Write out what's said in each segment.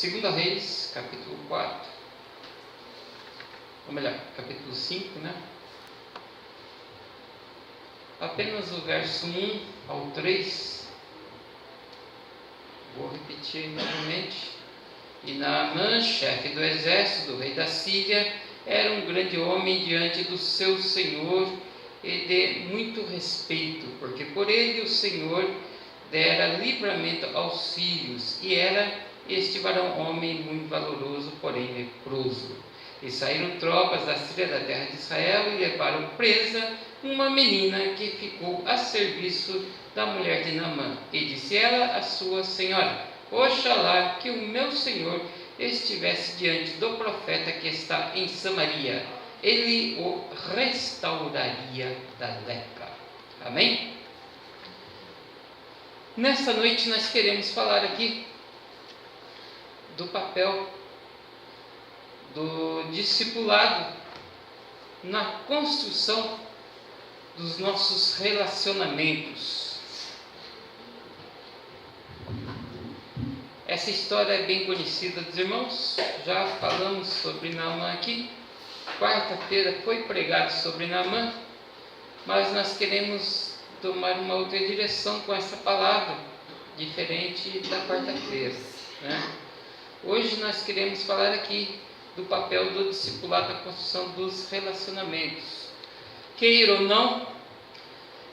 2 Reis, capítulo 4, ou melhor, capítulo 5, né? Apenas o verso 1 ao 3, vou repetir novamente. E Naamã, chefe do exército do rei da Síria, era um grande homem diante do seu senhor e de muito respeito, porque por ele o Senhor dera livramento aos sírios, e era este varão homem muito valoroso, porém leproso. E saíram tropas da Síria da terra de Israel e levaram presa uma menina que ficou a serviço da mulher de Naamã. E disse ela à sua senhora: Oxalá que o meu senhor estivesse diante do profeta que está em Samaria, ele o restauraria da lepra. Amém? Nesta noite nós queremos falar aqui do papel do discipulado na construção dos nossos relacionamentos. Essa história é bem conhecida dos irmãos, já falamos sobre Naamã aqui. Quarta-feira foi pregado sobre Naamã, mas nós queremos tomar uma outra direção com essa palavra, diferente da quarta-feira, né? Hoje nós queremos falar aqui do papel do discipulado na construção dos relacionamentos. Queira ou não,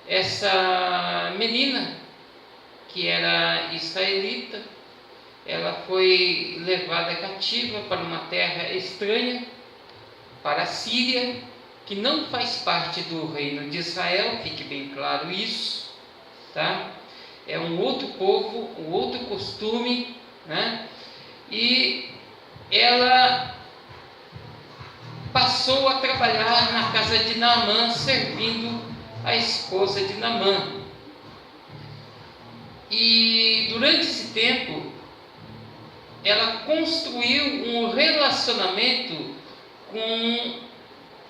essa menina, que era israelita, ela foi levada cativa para uma terra estranha, para a Síria, que não faz parte do reino de Israel, fique bem claro isso, tá? É um outro povo, um outro costume, né? E ela passou a trabalhar na casa de Naamã, servindo a esposa de Naamã. E durante esse tempo, ela construiu um relacionamento com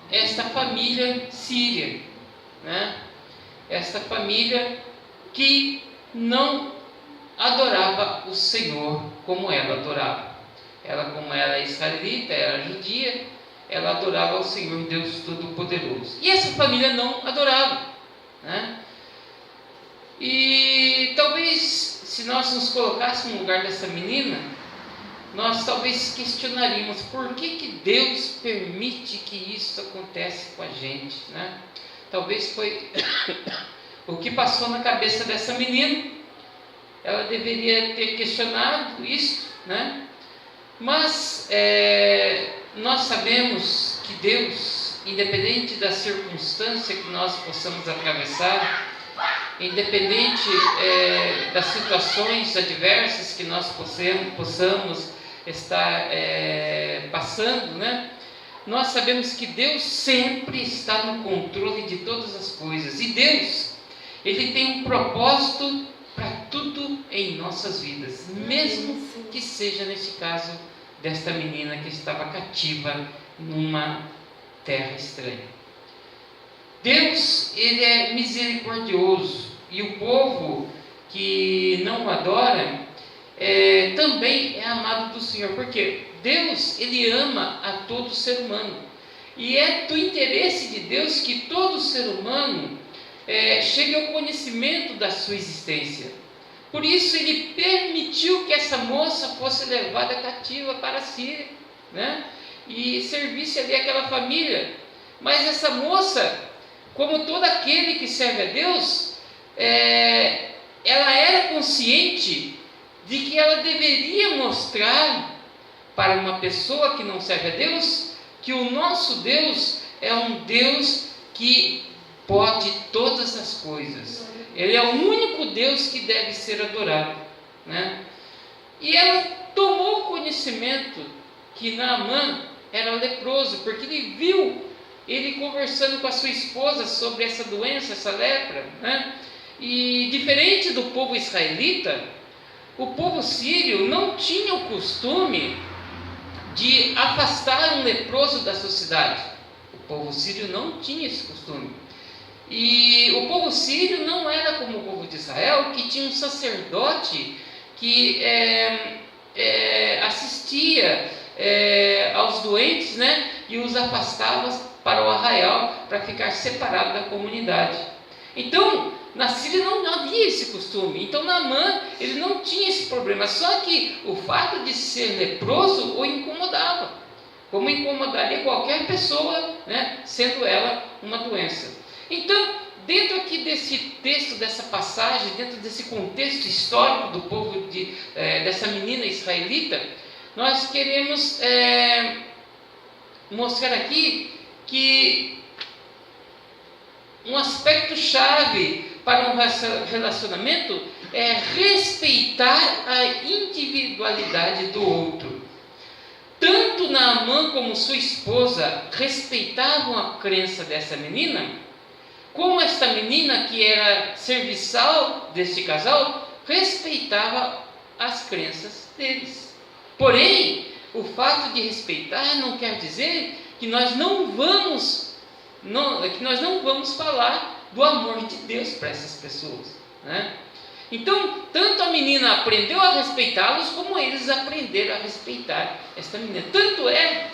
esta família síria, né? Esta família que não adorava o Senhor como ela adorava. Ela, como ela é israelita, era judia, ela adorava o Senhor Deus Todo-Poderoso. E essa família não adorava, né? E talvez, se nós nos colocássemos no lugar dessa menina, nós talvez questionaríamos por que Deus permite que isso aconteça com a gente, né? Talvez foi o que passou na cabeça dessa menina. Ela deveria ter questionado isso, né? Mas nós sabemos que Deus, independente da circunstância que nós possamos atravessar, independente das situações adversas que nós possamos estar passando, né? Nós sabemos que Deus sempre está no controle de todas as coisas, e Deus, Ele tem um propósito para tudo em nossas vidas, mesmo que seja nesse caso desta menina que estava cativa numa terra estranha. Deus, Ele é misericordioso, e o povo que não o adora também é amado do Senhor, porque Deus, Ele ama a todo ser humano, e é do interesse de Deus que todo ser humano chegue ao conhecimento da sua existência. Por isso Ele permitiu que essa moça fosse levada cativa para a Síria, né? E servisse ali aquela família. Mas essa moça, como todo aquele que serve a Deus, ela era consciente de que ela deveria mostrar para uma pessoa que não serve a Deus, que o nosso Deus é um Deus que pode todas as coisas. Ele é o único Deus que deve ser adorado, né? E ela tomou conhecimento que Naamã era leproso, porque ele viu ele conversando com a sua esposa sobre essa doença, essa lepra, né? E diferente do povo israelita, o povo sírio não tinha o costume de afastar um leproso da sua cidade. O povo sírio não tinha esse costume. E o povo sírio não era como o povo de Israel, que tinha um sacerdote que assistia aos doentes, né, e os afastava para o arraial para ficar separado da comunidade. Então, na Síria não havia esse costume. Então, Naamã, ele não tinha esse problema. Só que o fato de ser leproso o incomodava, como incomodaria qualquer pessoa, né, sendo ela uma doença. Então, dentro aqui desse texto, dessa passagem, dentro desse contexto histórico do povo dessa menina israelita, nós queremos mostrar aqui que um aspecto chave para um relacionamento é respeitar a individualidade do outro. Tanto Naamã como sua esposa respeitavam a crença dessa menina, como esta menina, que era serviçal deste casal, respeitava as crenças deles. Porém, o fato de respeitar não quer dizer que nós não vamos falar do amor de Deus para essas pessoas, né? Então, tanto a menina aprendeu a respeitá-los, como eles aprenderam a respeitar esta menina. Tanto é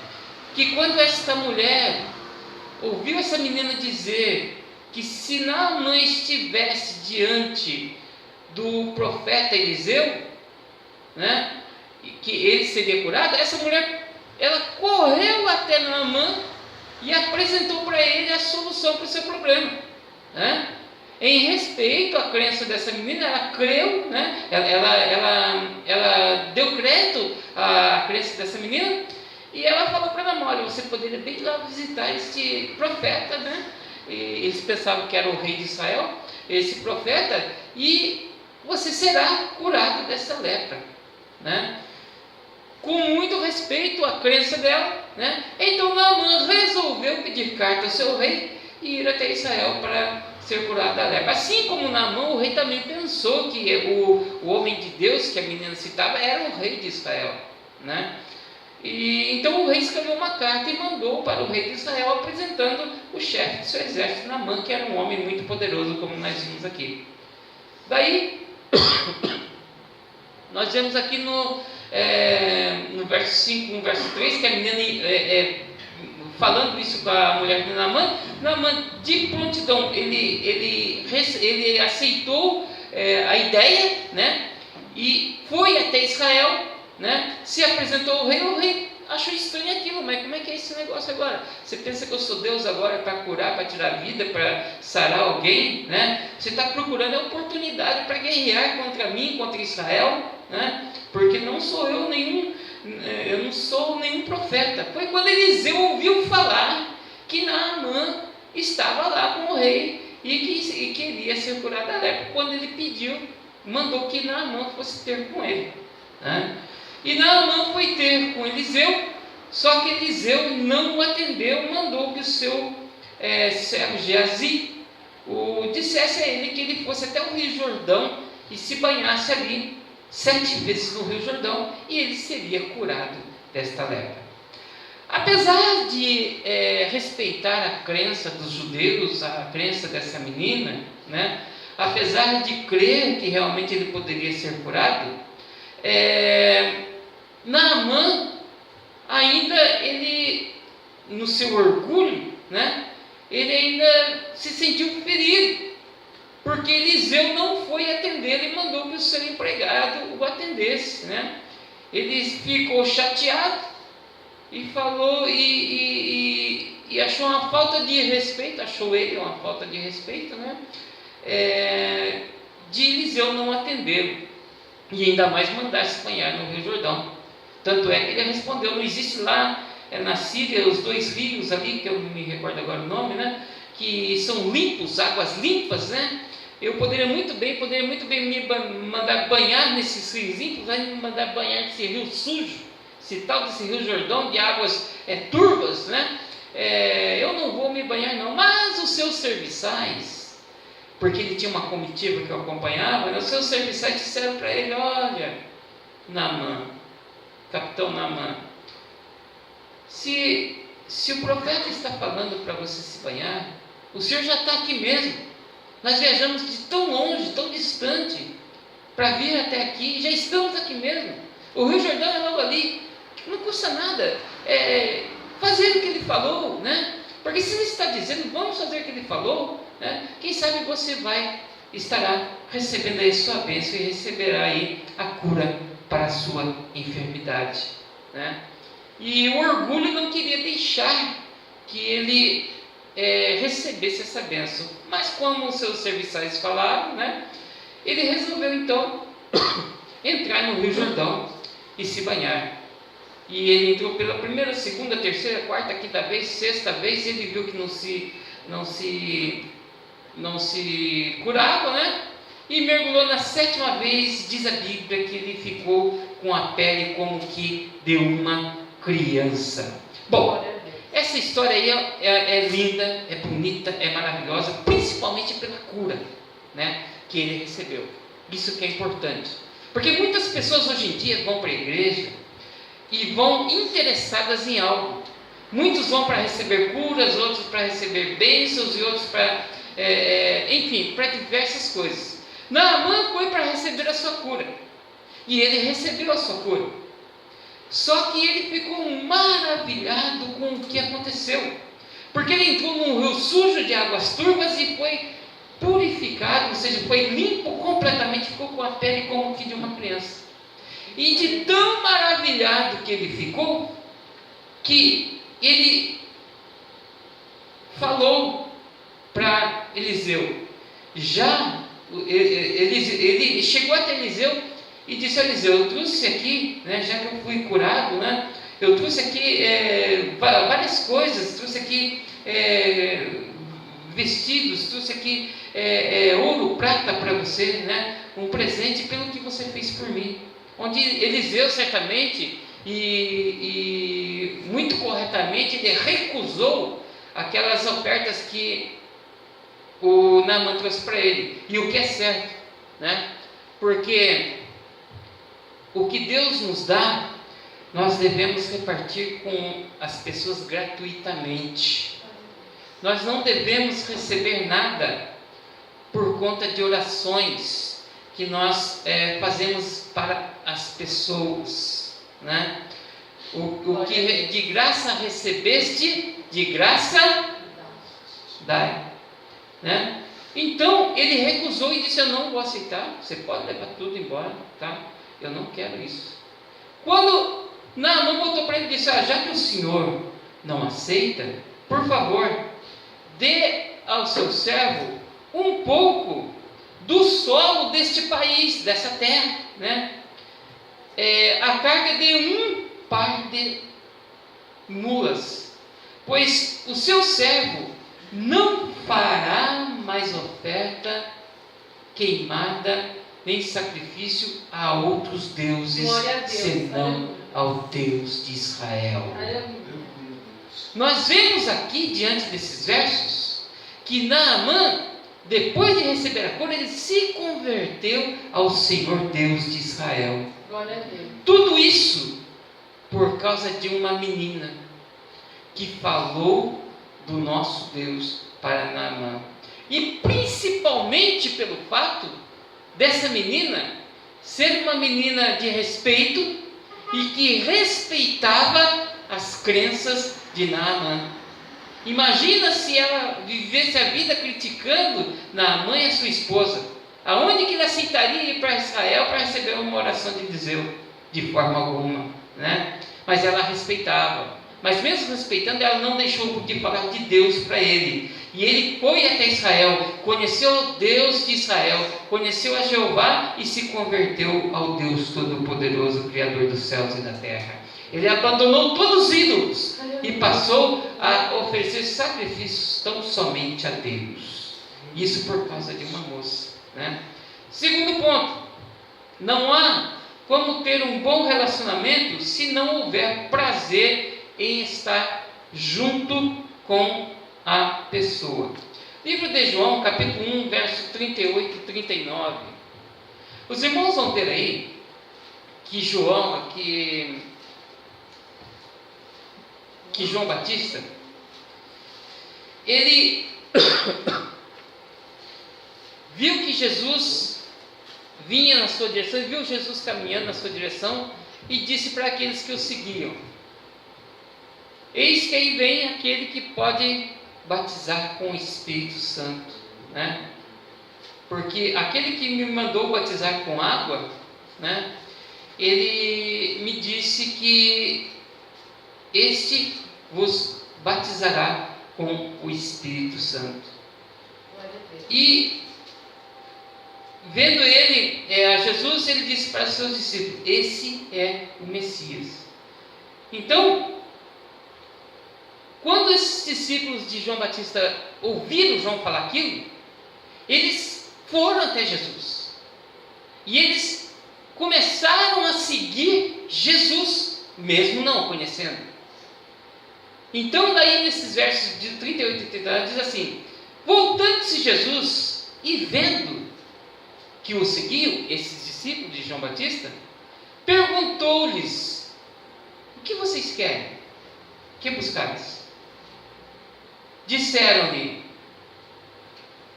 que quando esta mulher ouviu essa menina dizer que se Naamã estivesse diante do profeta Eliseu, né, que ele seria curado, essa mulher, ela correu até Naamã e apresentou para ele a solução para o seu problema, né? Em respeito à crença dessa menina, ela creu, né? Ela deu crédito à crença dessa menina, e ela falou para Naamã: olha, você poderia bem ir lá visitar este profeta, né? E eles pensavam que era o rei de Israel, esse profeta, e você será curado dessa lepra, né? Com muito respeito à crença dela, né? Então Naamã resolveu pedir carta ao seu rei e ir até Israel para ser curado da lepra. Assim como Naamã, o rei também pensou que o homem de Deus que a menina citava era o rei de Israel, né? E então o rei escreveu uma carta e mandou para o rei de Israel, apresentando o chefe do seu exército, Naamã, que era um homem muito poderoso, como nós vimos aqui. Daí nós vemos aqui no verso 5, no verso 3, que a menina, falando isso com a mulher de Naamã, de prontidão, ele aceitou a ideia, né? E foi até Israel, né? Se apresentou ao rei. O rei achou estranho aquilo, mas como é que é esse negócio agora? Você pensa que eu sou Deus agora para curar, para tirar a vida, para sarar alguém, né? Você está procurando a oportunidade para guerrear contra mim, contra Israel, né? Porque não sou eu não sou nenhum profeta. Foi quando Eliseu ouviu falar que Naamã estava lá com o rei e queria ser curado da lepra, quando ele mandou que Naamã fosse ter com ele, né? E Naamã foi ter com Eliseu, só que Eliseu não o atendeu, mandou que o seu servo Geazi dissesse a ele que ele fosse até o Rio Jordão e se banhasse ali 7 vezes no Rio Jordão, e ele seria curado desta lepra. Apesar de respeitar a crença dos judeus, a crença dessa menina, né? Apesar de crer que realmente ele poderia ser curado, Naamã ainda, ele, no seu orgulho, né, ele ainda se sentiu ferido, porque Eliseu não foi atender e mandou que o seu empregado o atendesse, né? Ele ficou chateado e falou e achou uma falta de respeito, uma falta de respeito, né? De Eliseu não atendê-lo e ainda mais mandar se banhar no Rio Jordão. Tanto é que ele respondeu: não existe lá na Síria os 2 rios ali, que eu não me recordo agora o nome, né? Que são limpos, águas limpas, né? Eu poderia muito bem me mandar banhar nesses rios limpos, vai me mandar banhar nesse rio sujo, esse tal desse Rio Jordão de águas turvas, né? Eu não vou me banhar não, mas os seus serviçais, porque ele tinha uma comitiva que eu acompanhava, né? Os seus serviçais disseram para ele: olha, Naamã, capitão Naamã, se o profeta está falando para você se banhar, o senhor já está aqui mesmo. Nós viajamos de tão longe, tão distante, para vir até aqui, já estamos aqui mesmo. O Rio Jordão é logo ali, não custa nada fazer o que ele falou, né? Porque se ele está dizendo, vamos fazer o que ele falou, né? Quem sabe você estará recebendo aí sua bênção e receberá aí a cura para a sua enfermidade, né? E o orgulho não queria deixar que ele recebesse essa bênção, mas como os seus serviçais falaram, né? Ele resolveu então entrar no Rio Jordão e se banhar. E ele entrou pela primeira, segunda, terceira, quarta, quinta vez, sexta vez. Ele viu que não se curava, né? E mergulhou na sétima vez. Diz a Bíblia que ele ficou com a pele como que de uma criança. Bom, essa história aí é linda, é bonita, é maravilhosa, principalmente pela cura, né, que ele recebeu. Isso que é importante, porque muitas pessoas hoje em dia vão para a igreja e vão interessadas em algo. Muitos vão para receber curas, outros para receber bênçãos e outros para, enfim, para diversas coisas. Naamã foi para receber a sua cura e ele recebeu a sua cura. Só que ele ficou maravilhado com o que aconteceu, porque ele entrou num rio sujo de águas turvas e foi purificado, ou seja, foi limpo completamente, ficou com a pele como que de uma criança. E de tão maravilhado que ele ficou, que ele falou para Eliseu, ele chegou até Eliseu e disse a Eliseu: eu trouxe aqui, né, já que eu fui curado, né, eu trouxe aqui várias coisas, trouxe aqui vestidos, trouxe aqui ouro, prata para você, né, um presente pelo que você fez por mim. Onde Eliseu certamente e muito corretamente ele recusou aquelas ofertas que o Naamã trouxe para ele, e o que é certo, né? Porque o que Deus nos dá, nós devemos repartir com as pessoas gratuitamente. Nós não devemos receber nada por conta de orações que nós fazemos para as pessoas, né? O que de graça recebeste, de graça dai, né? Então ele recusou e disse: eu não vou aceitar, você pode levar tudo embora, tá? Eu não quero isso. Quando Naamã voltou para ele e disse: já que o senhor não aceita, por favor, dê ao seu servo um pouco do solo deste país, dessa terra, né? A carga de um par de mulas, pois o seu servo não fará mais oferta queimada nem sacrifício a outros deuses, senão ao Deus de Israel. Nós vemos aqui, diante desses versos, que Naamã, depois de receber a cura, ele se converteu ao Senhor Deus de Israel. Glória a Deus. Tudo isso por causa de uma menina que falou do nosso Deus para Naamã. E principalmente pelo fato dessa menina ser uma menina de respeito e que respeitava as crenças de Naamã. Imagina se ela vivesse a vida criticando Naamã e a sua esposa. Aonde que ela aceitaria ir para Israel para receber uma oração de Eliseu? De forma alguma, né? Mas ela respeitava. Mas mesmo respeitando, ela não deixou de falar de Deus para ele. E ele foi até Israel, conheceu o Deus de Israel, conheceu a Jeová e se converteu ao Deus Todo-Poderoso, Criador dos céus e da terra. Ele abandonou todos os ídolos e passou a oferecer sacrifícios tão somente a Deus. Isso por causa de uma moça, né? Segundo ponto, não há como ter um bom relacionamento se não houver prazer em estar junto com a pessoa. Livro de João, capítulo 1, verso 38 e 39. Os irmãos vão ver aí que João Batista, ele viu que Jesus vinha na sua direção, viu Jesus caminhando na sua direção, e disse para aqueles que o seguiam: eis que aí vem aquele que pode batizar com o Espírito Santo, né? Porque aquele que me mandou batizar com água, né, ele me disse que este vos batizará com o Espírito Santo. E vendo ele, a Jesus, ele disse para os seus discípulos: esse é o Messias. Então, quando esses discípulos de João Batista ouviram João falar aquilo, eles foram até Jesus e eles começaram a seguir Jesus, mesmo não o conhecendo. Então, daí nesses versos de 38 e 39 diz assim: voltando-se Jesus e vendo que o seguiam, esses discípulos de João Batista, perguntou-lhes: o que vocês querem? Que buscais? Disseram-lhe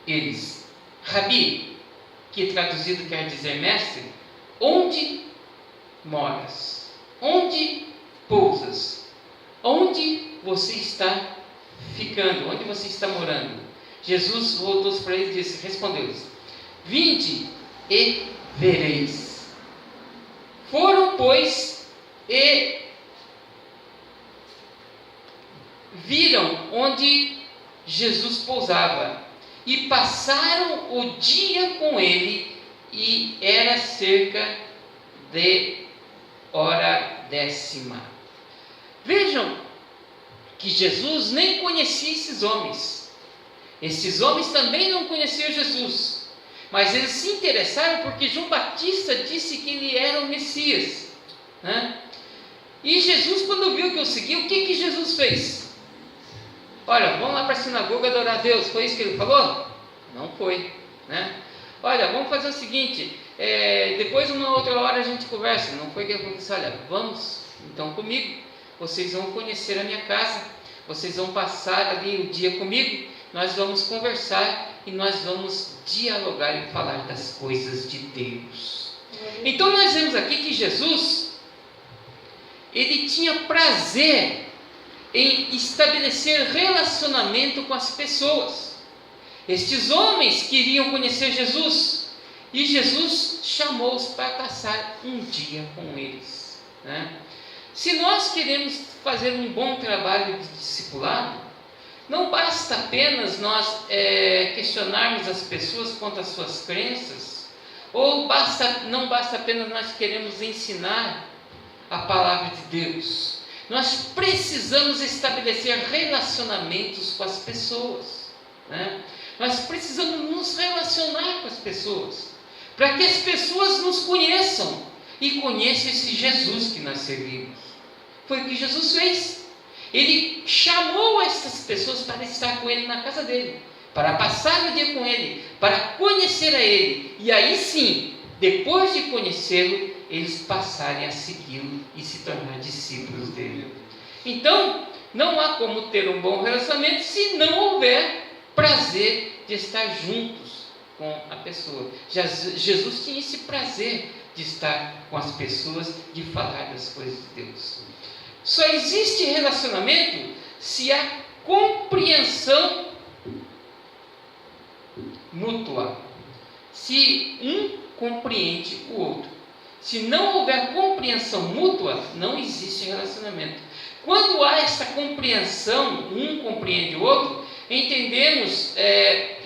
eles: Rabi, que traduzido quer dizer mestre, onde moras? Onde pousas? Onde você está ficando? Onde você está morando? Jesus voltou-se para eles e disse, respondeu-lhes: vinde e vereis. Foram, pois, e viram onde Jesus pousava, e passaram o dia com ele, e era cerca de hora 10ª. Vejam que Jesus nem conhecia esses homens. Esses homens também não conheciam Jesus, mas eles se interessaram porque João Batista disse que ele era o Messias, né? E Jesus, quando viu que eu segui, o que Jesus fez? Olha, vamos lá para a sinagoga adorar a Deus. Foi isso que ele falou? Não foi, né? Olha, vamos fazer o seguinte, depois uma outra hora a gente conversa. Não foi que ele disse: olha, vamos então comigo, vocês vão conhecer a minha casa, vocês vão passar ali o dia comigo, nós vamos conversar e nós vamos dialogar e falar das coisas de Deus. Então nós vemos aqui que Jesus, ele tinha prazer em estabelecer relacionamento com as pessoas. Estes homens queriam conhecer Jesus, e Jesus chamou-os para passar um dia com eles, né? Se nós queremos fazer um bom trabalho de discipulado, não basta apenas nós questionarmos as pessoas quanto às suas crenças, ou não basta apenas nós queremos ensinar a palavra de Deus. Nós precisamos estabelecer relacionamentos com as pessoas, né? Nós precisamos nos relacionar com as pessoas, para que as pessoas nos conheçam e conheçam esse Jesus que nós servimos. Foi o que Jesus fez. Ele chamou essas pessoas para estar com ele na casa dele, para passar o dia com ele, para conhecer a ele, e aí sim, depois de conhecê-lo, eles passarem a segui-lo e se tornar discípulos dele. Então, não há como ter um bom relacionamento se não houver prazer de estar juntos com a pessoa. Jesus tinha esse prazer de estar com as pessoas, de falar das coisas de Deus. Só existe relacionamento se há compreensão mútua, se um compreende o outro. Se não houver compreensão mútua, não existe relacionamento. Quando há essa compreensão, um compreende o outro, entendemos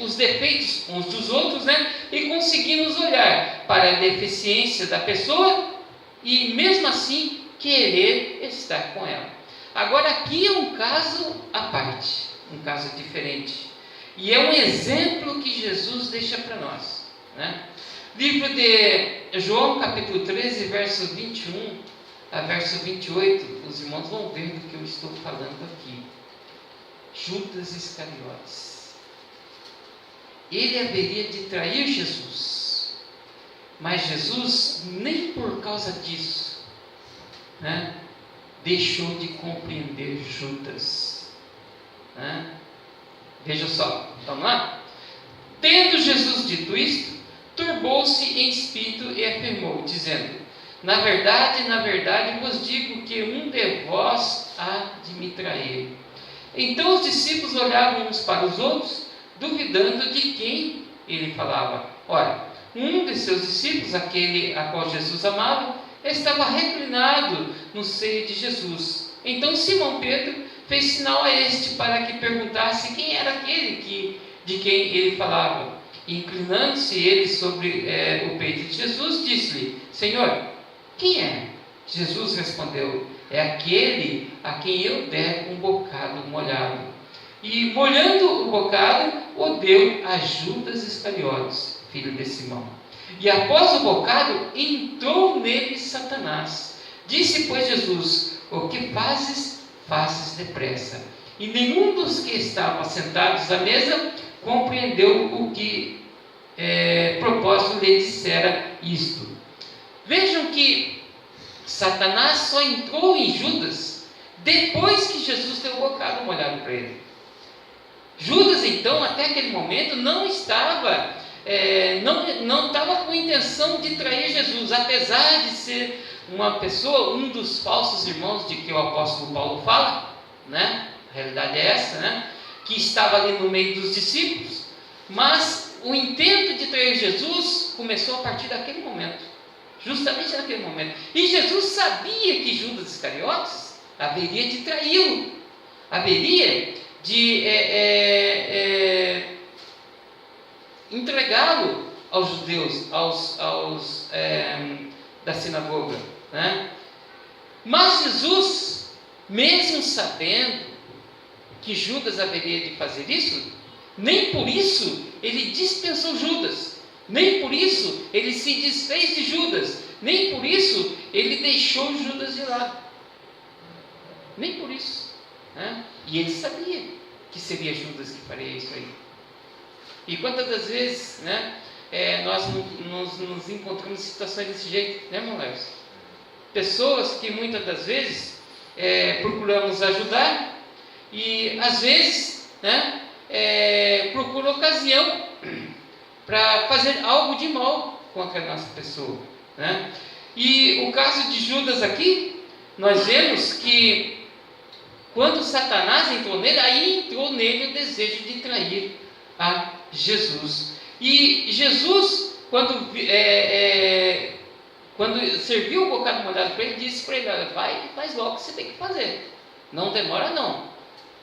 os defeitos uns dos outros, né? E conseguimos olhar para a deficiência da pessoa e mesmo assim querer estar com ela. Agora aqui é um caso à parte, um caso diferente, e é um exemplo que Jesus deixa para nós, né? Livro de João, capítulo 13, verso 21 a verso 28, os irmãos vão ver do que eu estou falando aqui. Judas Iscariotes, ele haveria de trair Jesus, mas Jesus nem por causa disso, né, deixou de compreender Judas, né? Veja só, vamos lá? Tendo Jesus dito isto, turbou-se em espírito e afirmou, dizendo: na verdade vos digo que um de vós há de me trair. Então os discípulos olhavam uns para os outros, duvidando de quem ele falava. Ora, um de seus discípulos, aquele a qual Jesus amava, estava reclinado no seio de Jesus. Então Simão Pedro fez sinal a este para que perguntasse quem era aquele de quem ele falava. E, inclinando-se ele sobre o peito de Jesus, disse-lhe: Senhor, quem é? Jesus respondeu: é aquele a quem eu der um bocado molhado. E, molhando o bocado, o deu a Judas Iscariotes, filho de Simão. E após o bocado, entrou nele Satanás. Disse, pois, Jesus: o que fazes, fazes depressa. E nenhum dos que estavam assentados à mesa compreendeu o que propósito lhe dissera isto. Vejam que Satanás só entrou em Judas depois que Jesus deu o bocado molhado para ele. Judas, então, até aquele momento, não estava com intenção de trair Jesus, apesar de ser uma pessoa, um dos falsos irmãos de que o apóstolo Paulo fala, né? A realidade é essa, né? Que estava ali no meio dos discípulos, mas o intento de trair Jesus começou a partir daquele momento, justamente naquele momento. E Jesus sabia que Judas Iscariotes haveria de traí-lo, haveria de entregá-lo aos judeus, aos da sinagoga, né? Mas Jesus, mesmo sabendo que Judas haveria de fazer isso, nem por isso ele dispensou Judas, nem por isso ele se desfez de Judas, nem por isso ele deixou Judas de lado, nem por isso, né? E ele sabia que seria Judas que faria isso aí. E quantas das vezes, né, nós nos encontramos em situações desse jeito, né, irmão Léo? Pessoas que muitas das vezes procuramos ajudar e às vezes, né, procura ocasião para fazer algo de mal contra a nossa pessoa, né? E o caso de Judas aqui, nós vemos que quando Satanás entrou nele, aí entrou nele o desejo de trair a Jesus. E Jesus, quando serviu o bocado molhado para ele, disse para ele: olha, vai e faz logo o que você tem que fazer, não demora não,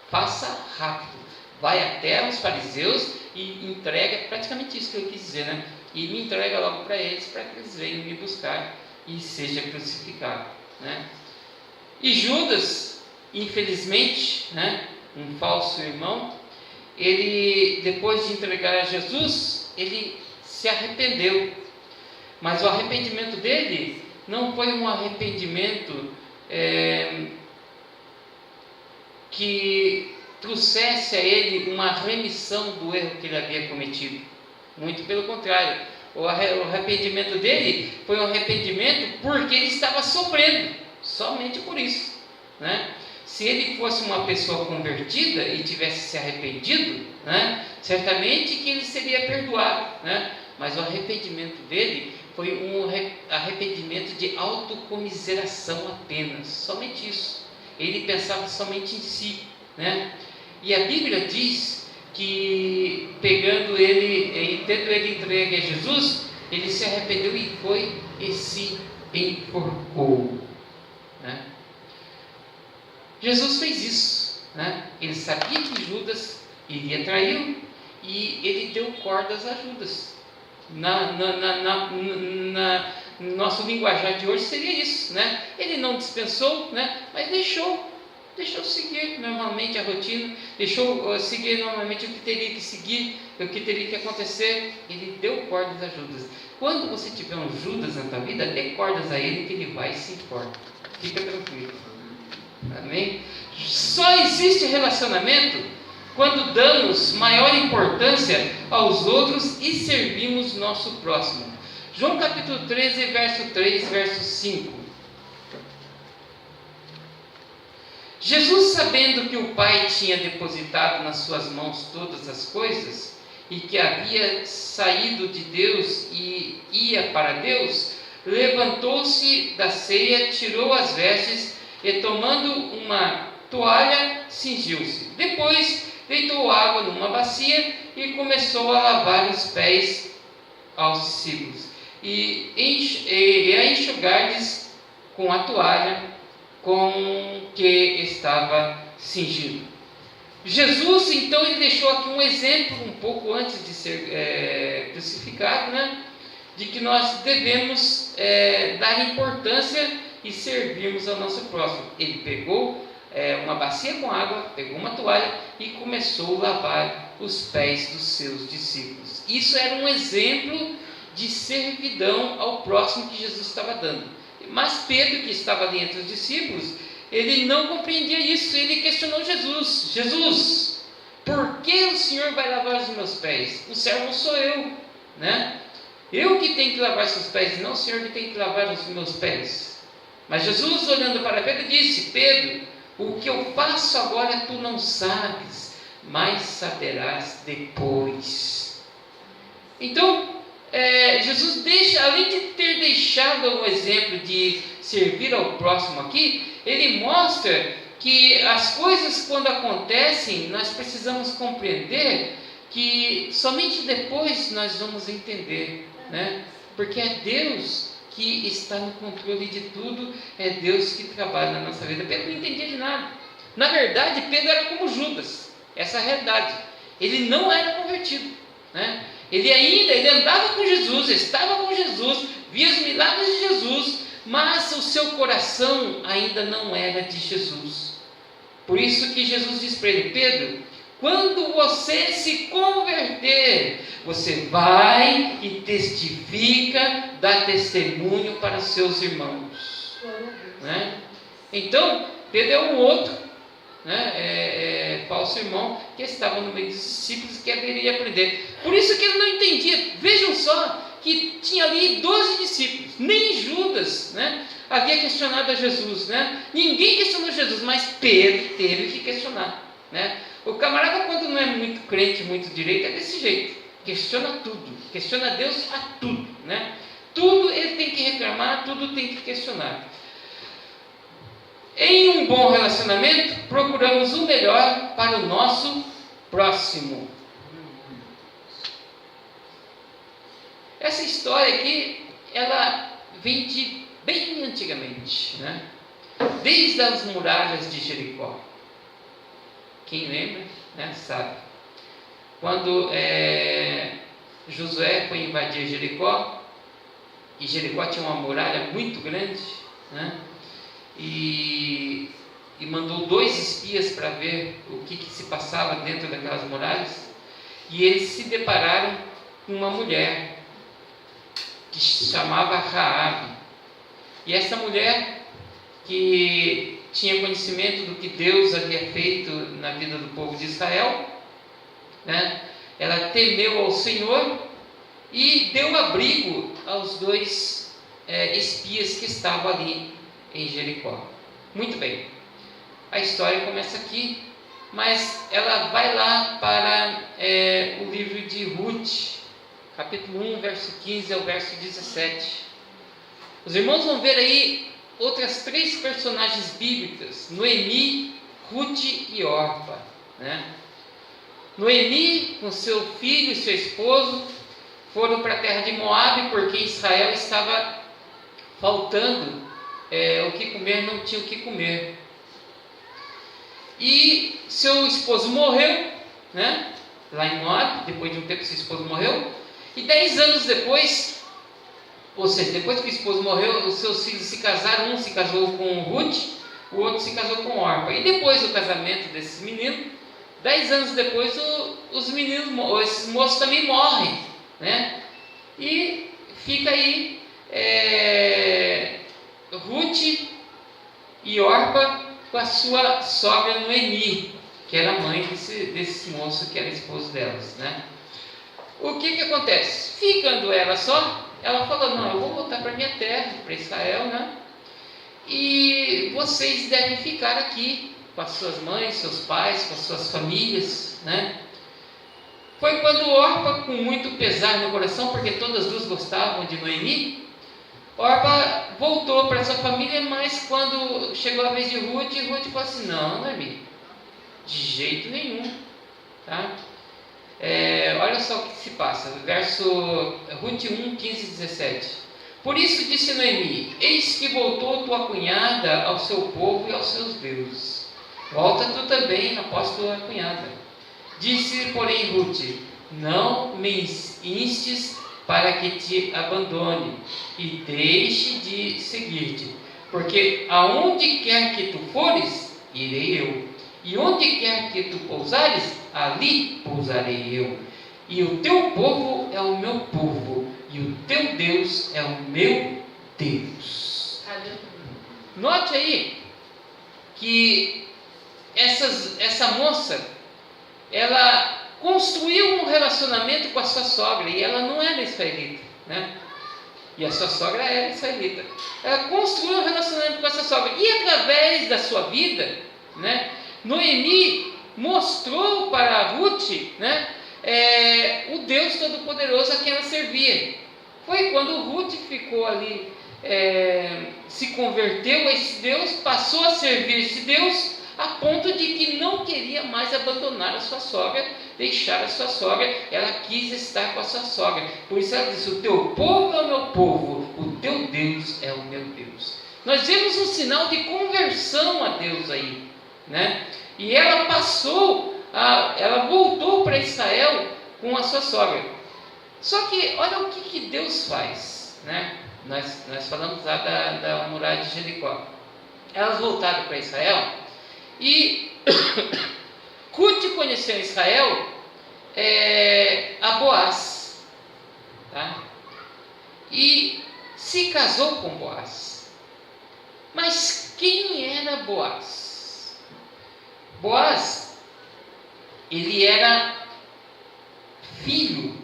faça rápido, vai até os fariseus e entrega, praticamente isso que eu quis dizer, né? E me entrega logo para eles que eles venham me buscar e seja crucificado, né? E Judas, infelizmente, né, um falso irmão, ele, depois de entregar a Jesus, ele se arrependeu, mas o arrependimento dele não foi um arrependimento que trouxesse a ele uma remissão do erro que ele havia cometido. Muito pelo contrário, o arrependimento dele foi um arrependimento porque ele estava sofrendo, somente por isso, né? Se ele fosse uma pessoa convertida e tivesse se arrependido, né, certamente que ele seria perdoado, né? Mas o arrependimento dele foi um arrependimento de autocomiseração apenas, somente isso. Ele pensava somente em si, né? E a Bíblia diz que, pegando ele, tendo ele entregue a Jesus, ele se arrependeu e foi e se enforcou, né? Jesus fez isso, né? Ele sabia que Judas iria traí-lo e ele deu cordas a Judas. No nosso linguajar de hoje seria isso, né? Ele não dispensou, né? Mas deixou seguir normalmente a rotina, deixou seguir normalmente o que teria que seguir, o que teria que acontecer. Ele deu cordas a Judas. Quando você tiver um Judas na tua vida, dê cordas a ele que ele vai e se importa. Fica tranquilo. Amém? Só existe relacionamento quando damos maior importância aos outros e servimos nosso próximo. João capítulo 13, verso 3, verso 5. Jesus, sabendo que o Pai tinha depositado nas suas mãos todas as coisas, e que havia saído de Deus e ia para Deus, levantou-se da ceia, tirou as vestes e, tomando uma toalha, cingiu-se. Depois deitou água numa bacia e começou a lavar os pés aos discípulos e a enxugar-lhes com a toalha com que estava cingido. Jesus, então, ele deixou aqui um exemplo, um pouco antes de ser crucificado, né? De que nós devemos dar importância e servirmos ao nosso próximo. Ele pegou uma bacia com água, pegou uma toalha e começou a lavar os pés dos seus discípulos. Isso era um exemplo de servidão ao próximo que Jesus estava dando. Mas Pedro, que estava ali entre os discípulos, ele não compreendia isso. Ele questionou Jesus: Jesus, por que o Senhor vai lavar os meus pés? O servo sou eu, né? Eu que tenho que lavar seus pés, não o Senhor que tem que lavar os meus pés. Mas Jesus, olhando para Pedro, disse: Pedro, o que eu faço agora tu não sabes, mas saberás depois. Então, Jesus deixa, além de ter deixado um exemplo de servir ao próximo aqui, ele mostra que as coisas, quando acontecem, nós precisamos compreender que somente depois nós vamos entender, né? Porque é Deus que está no controle de tudo, é Deus que trabalha na nossa vida. Pedro não entendia de nada. Na verdade, Pedro era como Judas, essa é a realidade. Ele não era convertido, né? Ele andava com Jesus, estava com Jesus, via os milagres de Jesus, mas o seu coração ainda não era de Jesus. Por isso que Jesus diz para ele: Pedro, quando você se converter, você vai e testifica, dá testemunho para os seus irmãos, né? Então, Pedro é um outro, né, falso irmão que estava no meio dos discípulos, que deveria aprender. Por isso que ele não entendia. Vejam só que tinha ali 12 discípulos, nem Judas, né, havia questionado a Jesus, né? Ninguém questionou Jesus, mas Pedro teve que questionar, né? O camarada, quando não é muito crente, muito direito, é desse jeito, questiona tudo, questiona Deus a tudo, né? Tudo ele tem que reclamar, tudo tem que questionar. Em um bom relacionamento, procuramos o melhor para o nosso próximo. Essa história aqui, ela vem de bem antigamente, né? Desde as muralhas de Jericó. Quem lembra, né, sabe. Quando Josué foi invadir Jericó, e Jericó tinha uma muralha muito grande, né? E mandou 2 espias para ver o que se passava dentro daquelas muralhas, e eles se depararam com uma mulher que se chamava Raabe. E essa mulher, que tinha conhecimento do que Deus havia feito na vida do povo de Israel, né? Ela temeu ao Senhor e deu abrigo aos 2 espias que estavam ali em Jericó. Muito bem, a história começa aqui, mas ela vai lá para o livro de Ruth, capítulo 1, verso 15 ao verso 17. Os irmãos vão ver aí outras 3 personagens bíblicas: Noemi, Ruth e Orpa, né? Noemi, com seu filho e seu esposo, foram para a terra de Moabe, porque Israel estava faltando o que comer, não tinha o que comer. E seu esposo morreu, né? Lá em Moabe. Depois de um tempo, seu esposo morreu. E 10 anos depois, ou seja, depois que o esposo morreu, os seus filhos se casaram. Um se casou com Ruth, o outro se casou com Orpa. E depois do casamento desses meninos, 10 anos depois, esses moços também morrem, né? E fica aí Ruth e Orpa com a sua sogra Noemi, que era a mãe desse moço que era esposo delas, né? O que acontece? Ficando ela só, ela falou: não, eu vou voltar para minha terra, para Israel, né? E vocês devem ficar aqui com as suas mães, seus pais, com as suas famílias, né? Foi quando Orpa, com muito pesar no coração, porque todas 2 gostavam de Noemi, Orpa voltou para sua família, mas quando chegou a vez de Ruth falou assim: não, Noemi, de jeito nenhum, tá? Olha só o que se passa, verso Ruth 1, 15 e 17. Por isso disse Noemi: eis que voltou tua cunhada ao seu povo e aos seus deuses. Volta tu também após tua cunhada. Disse, porém, Ruth: não me instes para que te abandone e deixe de seguir-te, porque aonde quer que tu fores, irei eu, e onde quer que tu pousares, ali pousarei eu, e o teu povo é o meu povo, e o teu Deus é o meu Deus. Note aí que essa moça, ela construiu um relacionamento com a sua sogra, e ela não era israelita, né? E a sua sogra era israelita. Ela construiu um relacionamento com essa sogra, e através da sua vida, né, Noemi mostrou para Ruth, né, o Deus Todo-Poderoso a quem ela servia. Foi quando Ruth ficou ali, se converteu a esse Deus, passou a servir esse Deus, a ponto de que não queria mais abandonar a sua sogra, deixar a sua sogra. Ela quis estar com a sua sogra. Por isso ela disse: o teu povo é o meu povo, o teu Deus é o meu Deus. Nós vemos um sinal de conversão a Deus aí, né? E ela ela voltou para Israel com a sua sogra. Só que olha o que Deus faz, né? Nós falamos lá da muralha de Jericó. Elas voltaram para Israel, e Ruth conheceu em Israel a Boaz, tá? E se casou com Boaz. Mas quem era Boaz? Boaz, ele era filho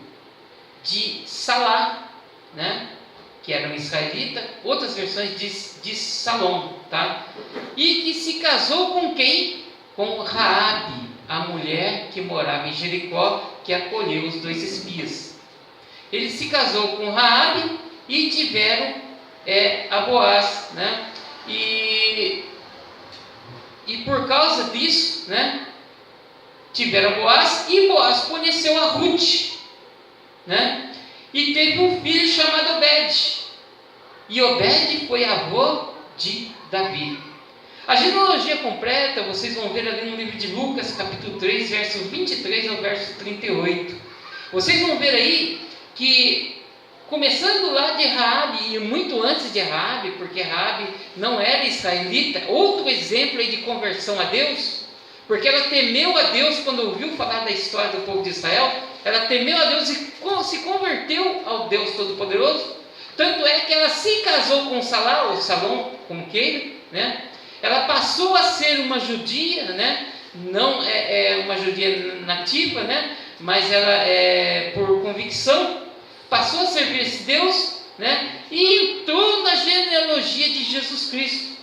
de Salá, né? Que era um israelita. Outras versões diz Salom, tá? E que se casou com quem? Com Raabe, a mulher que morava em Jericó, que acolheu os 2 espias. Ele se casou com Raabe e tiveram a Boaz, né? E por causa disso, né, tiveram Boaz, e Boaz conheceu a Ruth, né? E teve um filho chamado Obed. E Obed foi avô de Davi. A genealogia completa vocês vão ver ali no livro de Lucas, capítulo 3, verso 23 ao verso 38. Vocês vão ver aí que, começando lá de Raabe, e muito antes de Raabe, porque Raabe não era israelita, outro exemplo aí de conversão a Deus, porque ela temeu a Deus quando ouviu falar da história do povo de Israel. Ela temeu a Deus e se converteu ao Deus Todo-Poderoso. Tanto é que ela se casou com Salá, ou Salom, como queira, né? Ela passou a ser uma judia, né? Não é uma judia nativa, né? Mas ela, por convicção, passou a servir esse Deus, né? E entrou na genealogia de Jesus Cristo.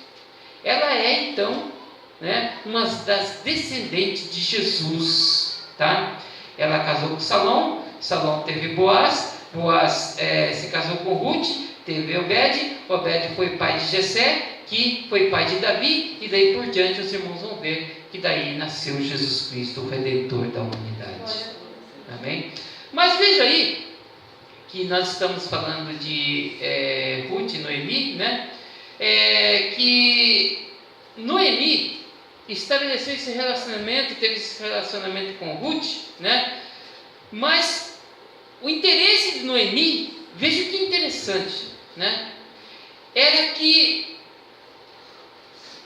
Ela é, então, né, uma das descendentes de Jesus, tá? Ela casou com Salom, Salom teve Boaz, Boaz se casou com Ruth, teve Obed, Obed foi pai de Jessé, que foi pai de Davi, e daí por diante os irmãos vão ver que daí nasceu Jesus Cristo, o Redentor da humanidade. Amém? Mas veja aí, que nós estamos falando de Ruth e Noemi, né? Que Noemi estabeleceu esse relacionamento, teve esse relacionamento com Ruth, né? Mas o interesse de Noemi, veja que interessante, né? Era que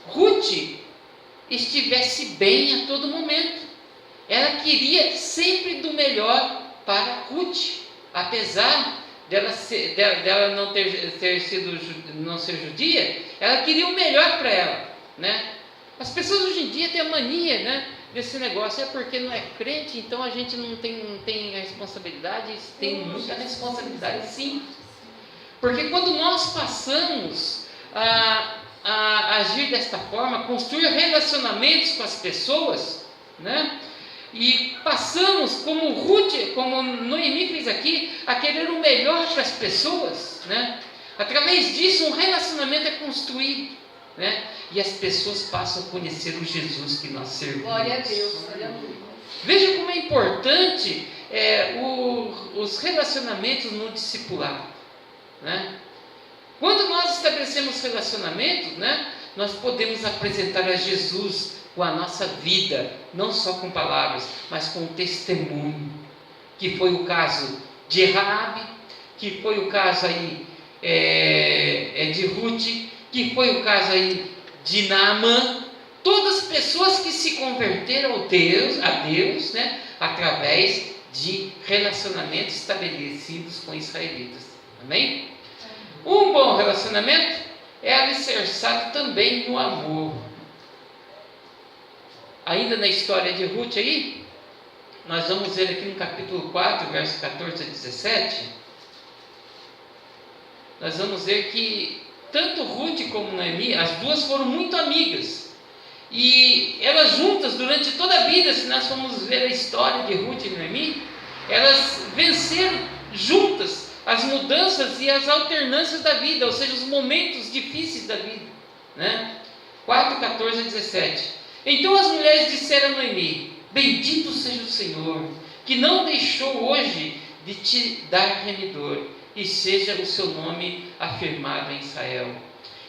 Ruth estivesse bem a todo momento. Ela queria sempre do melhor para Ruth, apesar dela não não ser judia. Ela queria o melhor para ela, né? As pessoas hoje em dia têm a mania, né, desse negócio, porque não é crente, então a gente não tem responsabilidade. Tem muita responsabilidade, sim, porque quando nós passamos a agir desta forma, construir relacionamentos com as pessoas, né, e passamos, como Noemi fez aqui, a querer o melhor para as pessoas, né, Através disso, um relacionamento é construído, né? E as pessoas passam a conhecer o Jesus que nós servimos. Glória a Deus, aleluia. Veja como é importante os relacionamentos no discipulado, né? Quando nós estabelecemos relacionamentos, né, nós podemos apresentar a Jesus com a nossa vida, não só com palavras, mas com testemunho, que foi o caso de Raabe, que foi o caso aí de Ruth, que foi o caso aí de Naamã. Todas pessoas que se converteram a Deus, né, através de relacionamentos estabelecidos com israelitas. Amém? Um bom relacionamento é alicerçado também no amor. Ainda na história de Ruth aí, nós vamos ver aqui no capítulo 4, verso 14 a 17, nós vamos ver que tanto Ruth como Noemi, as duas foram muito amigas. E elas juntas, durante toda a vida, se nós formos ver a história de Ruth e Noemi, elas venceram juntas as mudanças e as alternâncias da vida, ou seja, os momentos difíceis da vida, né? 4, 14 a 17. Então as mulheres disseram a Noemi: bendito seja o Senhor, que não deixou hoje de te dar remidor, e seja o seu nome afirmado em Israel.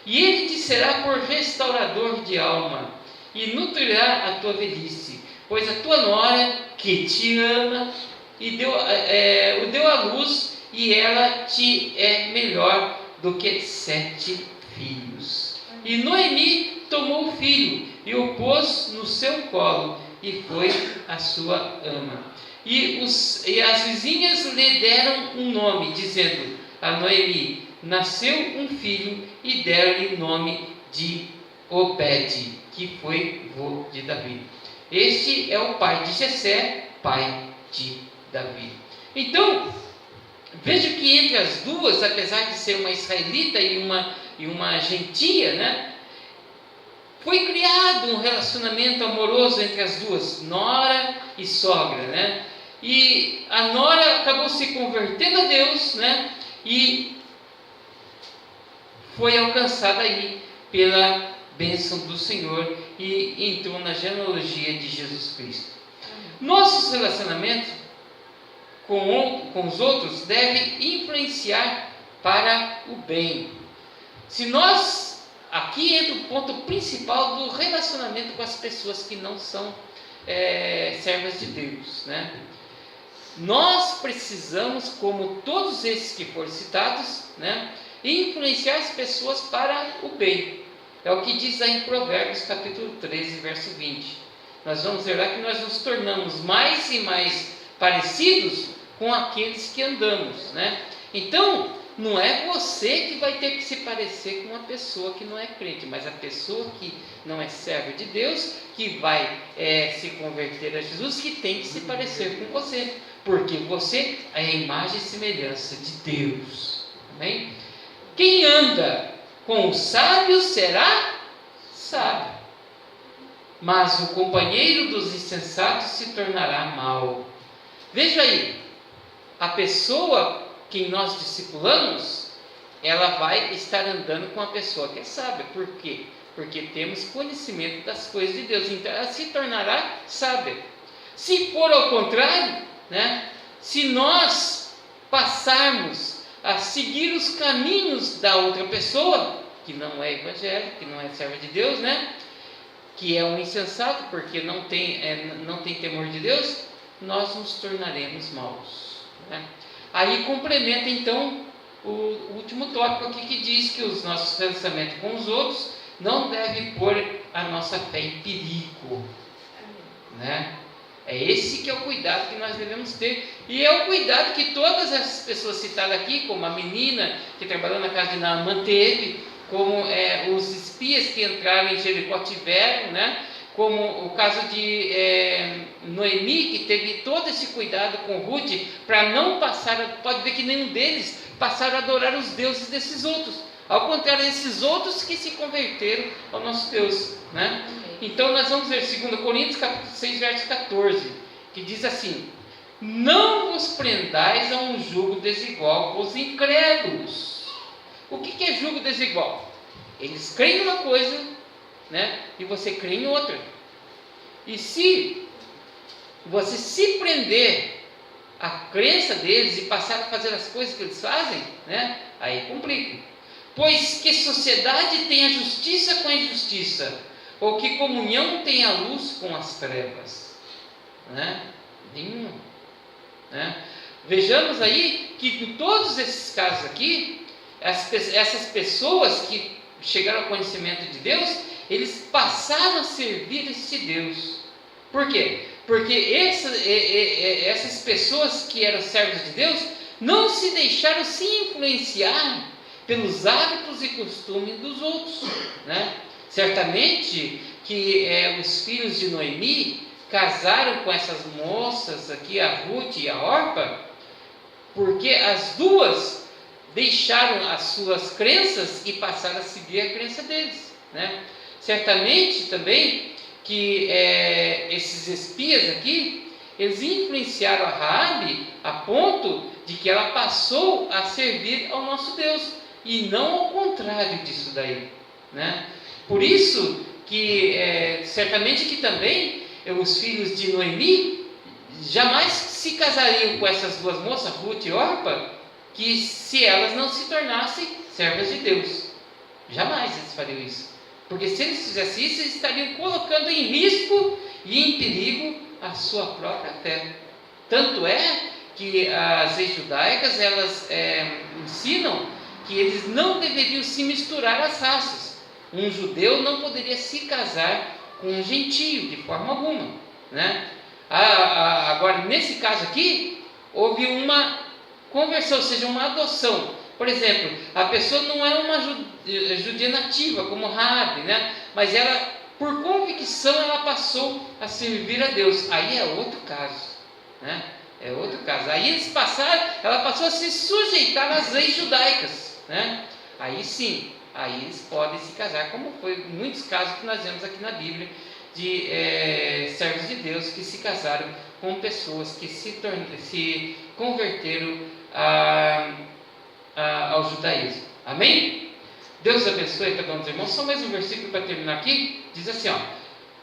E ele te será por restaurador de alma, e nutrirá a tua velhice, pois a tua nora, que te ama, o deu à luz, e ela te é melhor do que 7 filhos. E Noemi tomou o filho, e o pôs no seu colo, e foi a sua ama. E as vizinhas lhe deram um nome, dizendo a Noemi: nasceu um filho, e deram-lhe o nome de Obed, que foi vô de Davi. Este é o pai de Jessé, pai de Davi. Então, veja que entre as duas, apesar de ser uma israelita e uma gentia, né, foi criado um relacionamento amoroso entre as duas, nora e sogra, né? E a nora acabou se convertendo a Deus, né? E foi alcançada aí pela bênção do Senhor e entrou na genealogia de Jesus Cristo. Nossos relacionamentos com os outros devem influenciar para o bem. Aqui entra o ponto principal do relacionamento com as pessoas que não são servas de Deus, né? Nós precisamos, como todos esses que foram citados, né, influenciar as pessoas para o bem. É o que diz aí em Provérbios capítulo 13, verso 20. Nós vamos ver lá que nós nos tornamos mais e mais parecidos com aqueles que andamos, né? Então, não é você que vai ter que se parecer com uma pessoa que não é crente, mas a pessoa que não é serva de Deus, que vai se converter a Jesus, que tem que se parecer com você, porque você é a imagem e semelhança de Deus. Amém? Quem anda com o sábio será sábio, mas o companheiro dos insensatos se tornará mau. Veja aí, a pessoa que nós discipulamos, ela vai estar andando com a pessoa que é sábia. Por quê? Porque temos conhecimento das coisas de Deus, então ela se tornará sábia. Se for ao contrário, né, se nós passarmos a seguir os caminhos da outra pessoa, que não é evangélico, que não é serva de Deus, né, que é um insensato, porque não tem temor de Deus, nós nos tornaremos maus, né? Aí complementa então o último tópico aqui, que diz que os nossos relacionamentos com os outros não devem pôr a nossa fé em perigo, né? É esse que é o cuidado que nós devemos ter, e é o cuidado que todas as pessoas citadas aqui, como a menina que trabalhou na casa de Naamã teve, como os espias que entraram em Jericó tiveram, né? Como o caso de Noemi, que teve todo esse cuidado com Ruth, para não pode ver que nenhum deles passaram a adorar os deuses desses outros, ao contrário, esses outros que se converteram ao nosso Deus, né? Então nós vamos ver 2 Coríntios capítulo 6, verso 14, que diz assim: não vos prendais a um jugo desigual com os incrédulos. O que é julgo desigual? Eles creem em uma coisa, né, e você crê em outra. E se você se prender à crença deles e passar a fazer as coisas que eles fazem, né, aí complica. Pois que sociedade tem a justiça com a injustiça? Ou que comunhão tem a luz com as trevas? Né? Nenhuma. Né? Vejamos aí que em todos esses casos aqui, essas pessoas que chegaram ao conhecimento de Deus, eles passaram a servir esse Deus. Por quê? Porque essas pessoas que eram servos de Deus não se deixaram se influenciar pelos hábitos e costumes dos outros, né? Certamente que os filhos de Noemi casaram com essas moças aqui, a Ruth e a Orpa, porque as duas deixaram as suas crenças e passaram a seguir a crença deles, né? Certamente também que esses espias aqui, eles influenciaram a Raabe a ponto de que ela passou a servir ao nosso Deus, e não ao contrário disso daí, né? Por isso que certamente que também os filhos de Noemi jamais se casariam com essas duas moças, Ruth e Orpa, que se elas não se tornassem servas de Deus. Jamais eles fariam isso. Porque se eles fizessem isso, eles estariam colocando em risco e em perigo a sua própria fé. Tanto é que as leis judaicas, elas ensinam que eles não deveriam se misturar às raças. Um judeu não poderia se casar com um gentio de forma alguma, né? Agora, nesse caso aqui, houve uma conversão, ou seja, uma adoção. Por exemplo, a pessoa não era uma judia nativa, como Raabe, né? Mas ela, por convicção, ela passou a servir a Deus. Aí é outro caso, né? É outro caso. Aí ela passou a se sujeitar às leis judaicas, né? Aí sim, aí eles podem se casar, como foi em muitos casos que nós vemos aqui na Bíblia, de servos de Deus que se casaram com pessoas que se converteram ao judaísmo. Amém? Deus abençoe cada um dos irmãos. Só mais um versículo para terminar aqui. Diz assim, ó: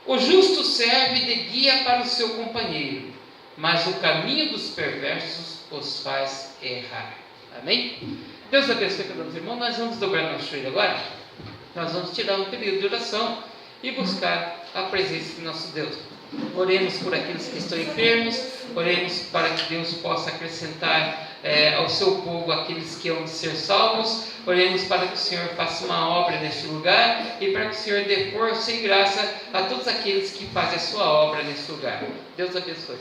o justo serve de guia para o seu companheiro, mas o caminho dos perversos os faz errar. Amém? Deus abençoe cada um dos irmãos. Nós vamos dobrar nosso joelho agora. Nós vamos tirar um período de oração e buscar a presença de nosso Deus. Oremos por aqueles que estão enfermos. Oremos para que Deus possa acrescentar ao seu povo aqueles que hão de ser salvos. Oremos para que o Senhor faça uma obra neste lugar e para que o Senhor dê força e graça a todos aqueles que fazem a sua obra neste lugar. Deus abençoe.